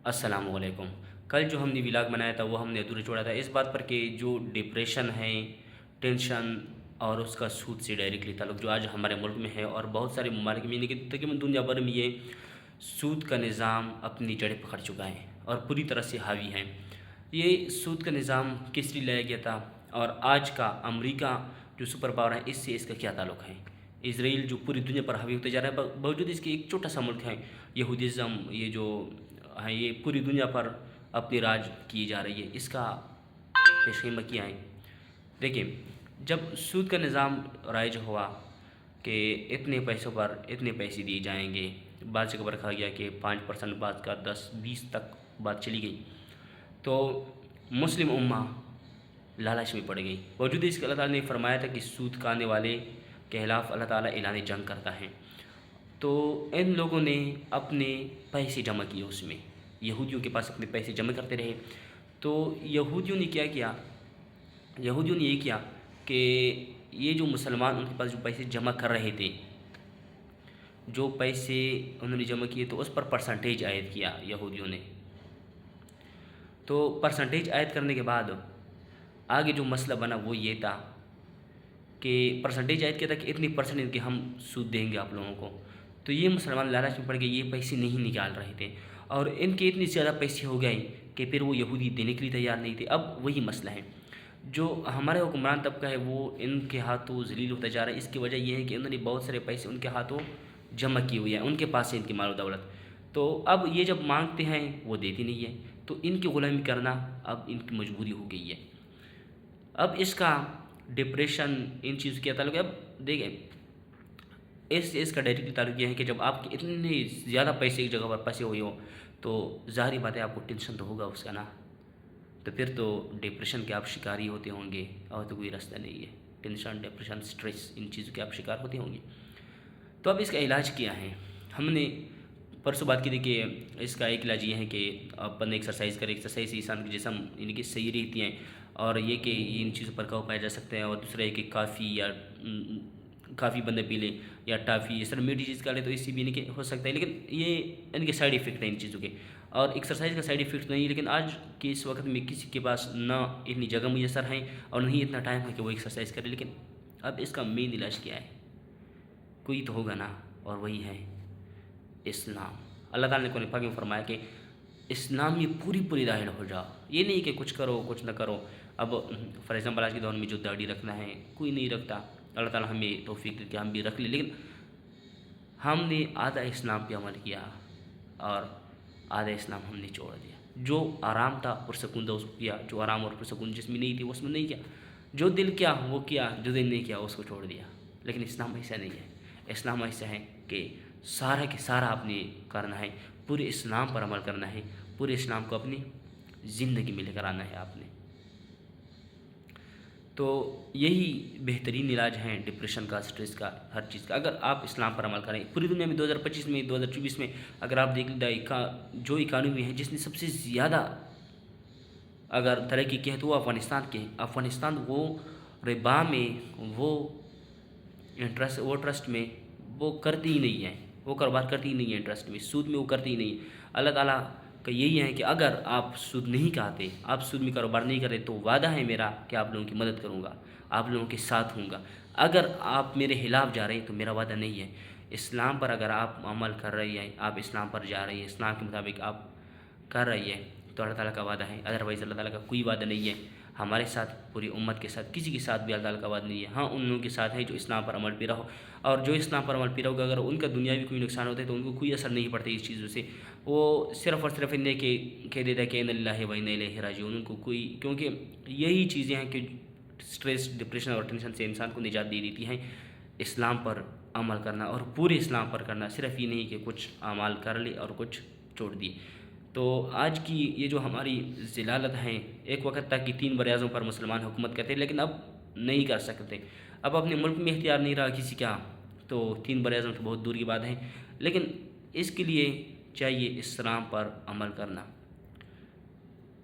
السلام علیکم۔ کل جو ہم نے ولاگ بنایا تھا وہ ہم نے ادھورا چھوڑا تھا اس بات پر کہ جو ڈپریشن ہے، ٹینشن اور اس کا سود سے ڈائریکٹلی تعلق جو آج ہمارے ملک میں ہے اور بہت سارے ممالک میں، یعنی کہ تقریباً دنیا بھر میں یہ سود کا نظام اپنی جڑیں پکڑ چکا ہے اور پوری طرح سے حاوی ہے۔ یہ سود کا نظام کس لیے لایا گیا تھا اور آج کا امریکہ جو سپر پاور ہے اس کا کیا تعلق ہے؟ اسرائیل جو پوری دنیا پر حاوی ہوتے جا رہا ہے، باوجود اس کے ایک چھوٹا سا ملک ہے یہودیزم، یہ جو ہے یہ پوری دنیا پر اپنی راج کی جا رہی ہے، اس کا پیش خیمہ کیا ہے؟ دیکھیں، جب سود کا نظام رائج ہوا کہ اتنے پیسوں پر اتنے پیسے دیے جائیں گے، بعض جگہ پر کہا گیا کہ 5%، بعض کا 10-20 تک بات چلی گئی، تو مسلم امہ لالچ میں پڑ گئی۔ باوجود اس کے اللہ تعالیٰ نے فرمایا تھا کہ سود کھانے والے کے خلاف اللہ تعالیٰ اعلان جنگ کرتا ہے، تو ان لوگوں نے اپنے پیسے جمع کیے، اس میں یہودیوں کے پاس اپنے پیسے جمع کرتے رہے۔ تو یہودیوں نے کیا کیا؟ یہودیوں نے یہ کیا کہ یہ جو مسلمان ان کے پاس جو پیسے جمع کر رہے تھے، جو پیسے انہوں نے جمع کیے تو اس پر پرسنٹیج عائد کیا یہودیوں نے۔ تو پرسنٹیج عائد کرنے کے بعد آگے جو مسئلہ بنا وہ یہ تھا کہ پرسنٹیج عائد کیا تھا کہ اتنی پرسنٹ کہ ہم سود دیں گے آپ لوگوں کو۔ تو یہ مسلمان لالچ میں پڑ گئے، یہ پیسے نہیں نکال رہے تھے اور ان کے اتنی زیادہ پیسے ہو گئے کہ پھر وہ یہودی دینے کے لیے تیار نہیں تھے۔ اب وہی مسئلہ ہے، جو ہمارے حکمران طبقہ ہے وہ ان کے ہاتھوں ذلیل ہوتا جا رہا ہے۔ اس کی وجہ یہ ہے کہ انہوں نے بہت سارے پیسے ان کے ہاتھوں جمع کیے ہوئے ہیں، ان کے پاس ہے ان کی مال و دولت۔ تو اب یہ جب مانگتے ہیں وہ دیتی نہیں ہے، تو ان کی غلامی کرنا اب ان کی مجبوری ہو گئی ہے۔ اب اس کا ڈپریشن ان چیزوں کیا تعلق ہے؟ اب دیکھیں، اس کا ڈائریکٹلی تعلق یہ ہے کہ جب آپ کے اتنے زیادہ پیسے ایک جگہ پر پھنسے ہوئے ہو تو ظاہری بات ہے آپ کو ٹینشن تو ہوگا اس کا نا، تو پھر تو ڈپریشن کے آپ شکاری ہوتے ہوں گے اور تو کوئی راستہ نہیں ہے۔ ٹینشن، ڈپریشن، سٹریس، ان چیزوں کے آپ شکار ہوتے ہوں گے۔ تو اب اس کا علاج کیا ہے؟ ہم نے پرسوں بات کی تھی کہ اس کا ایک علاج یہ ہے کہ اپن ایکسرسائز کرے، ایکسرسائز سے انسان کے جسم یعنی کہ صحیح رہتی ہیں اور یہ کہ ان چیزوں پر قابو پایا جا سکتا ہے۔ اور دوسرا ہے کہ کافی بندہ پی لے یا ٹافی، اس طرح میٹھی چیز کا لے تو اس سے بھی نہیں کہ ہو سکتا ہے، لیکن یہ ان کے سائیڈ ایفیکٹ ہیں ان چیزوں کے۔ اور ایکسرسائز کا سائیڈ ایفیکٹ نہیں، لیکن آج کے اس وقت میں کسی کے پاس نہ اتنی جگہ میسر ہیں اور نہ ہی اتنا ٹائم ہے کہ وہ ایکسرسائز کرے۔ لیکن اب اس کا مین علاج کیا ہے؟ کوئی تو ہوگا نا، اور وہی ہے اسلام۔ اللہ تعالیٰ نے قرآن پاک میں فرمایا کہ اسلام میں پوری داخل ہو جاؤ، یہ نہیں کہ کچھ کرو کچھ نہ کرو۔ اب فار ایگزامپل آج کے دور میں جو داڑھی رکھنا ہے کوئی نہیں رکھتا، اللہ تعالیٰ ہمیں توفیق دے کہ ہم بھی رکھ لیں، لیکن ہم نے آدھا اسلام پہ عمل کیا اور آدھا اسلام ہم نے چھوڑ دیا۔ جو آرام تھا پرسکون تھا اس کو کیا، جو آرام اور پرسکون جس میں نہیں تھی اس میں نہیں کیا، جو دل کیا وہ کیا، جو دل نہیں کیا اس کو چھوڑ دیا۔ لیکن اسلام ایسا نہیں ہے، اسلام ایسا ہے کہ سارا کے سارا آپ نے کرنا ہے، پورے اسلام پر عمل کرنا ہے، پورے اسلام کو اپنی زندگی میں لے کر آنا ہے آپ نے۔ تو یہی بہترین علاج ہے ڈپریشن کا، سٹریس کا، ہر چیز کا، اگر آپ اسلام پر عمل کریں۔ پوری دنیا میں 2025 میں 2024 میں اگر آپ دیکھ لیں جو اکانومی ہے جس نے سب سے زیادہ اگر ترقی کی ہے تو وہ افغانستان کی ہے۔ افغانستان وہ ربا میں وہ ٹرسٹ میں وہ کرتی ہی نہیں ہے، وہ کاروبار کرتی ہی نہیں ہے، انٹرسٹ میں، سود میں وہ کرتی ہی نہیں ہے۔ اللہ تعالیٰ کا یہی ہے کہ اگر آپ سود نہیں کھاتے، آپ سود میں کاروبار نہیں کرتے تو وعدہ ہے میرا کہ آپ لوگوں کی مدد کروں گا، آپ لوگوں کے ساتھ ہوں گا۔ اگر آپ میرے خلاف جا رہے ہیں تو میرا وعدہ نہیں ہے۔ اسلام پر اگر آپ عمل کر رہے ہیں، آپ اسلام پر جا رہے ہیں، اسلام کے مطابق آپ کر رہی ہیں تو اللہ تعالیٰ کا وعدہ ہے، ادروائز اللہ تعالیٰ کا کوئی وعدہ نہیں ہے ہمارے ساتھ، پوری امت کے ساتھ، کسی کے ساتھ بھی اللہ تعالیٰ کا وعدہ نہیں ہے۔ ہاں ان لوگوں کے ساتھ ہے جو اسلام پر عمل پیرا ہو، اور جو اسلام پر عمل پیرا ہوگا اگر ان کا دنیاوی کوئی نقصان ہوتا ہے تو ان کو کوئی اثر نہیں پڑتا اس چیزوں سے، وہ صرف اور صرف انہیں کہ کہہ دیتا ہے کہ انا للہ و انا الیہ راجعون۔ ان کو کوئی، کیونکہ یہی چیزیں ہیں کہ سٹریس، ڈپریشن اور ٹینشن سے انسان کو نجات دے دیتی ہیں۔ اسلام پر عمل کرنا اور پورے اسلام پر کرنا، صرف یہ نہیں کہ کچھ اعمال کر لے اور کچھ چھوڑ دیے۔ تو آج کی یہ جو ہماری ذلالت ہیں، ایک وقت تک کہ 3 براعظموں پر مسلمان حکومت کرتے لیکن اب نہیں کر سکتے، اب اپنے ملک میں اختیار نہیں رہا کسی کا، تو 3 براعظم تو بہت دور کی بات ہے، لیکن اس کے لیے چاہیے اسلام پر عمل کرنا۔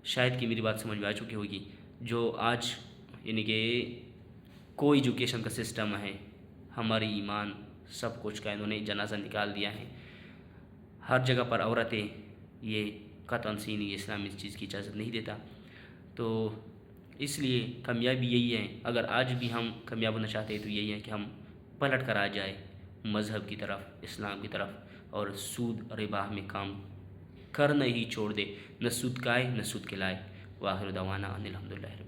شاید کہ میری بات سمجھ میں آ چکی ہوگی۔ جو آج یعنی کہ کوئی ایجوکیشن کا سسٹم ہے، ہماری ایمان سب کچھ کا انہوں نے جنازہ نکال دیا ہے۔ ہر جگہ پر عورتیں یہ قطعاً سینی اسلام اس چیز کی اجازت نہیں دیتا۔ تو اس لیے کامیابی یہی ہے، اگر آج بھی ہم کامیاب ہونا چاہتے ہیں تو یہی ہے کہ ہم پلٹ کر آ جائے مذہب کی طرف، اسلام کی طرف، اور سود ربا میں کام کرنا ہی چھوڑ دے، نہ سود کھائے نہ سود کھلائے۔ وآخر دعوانا ان الحمدللہ۔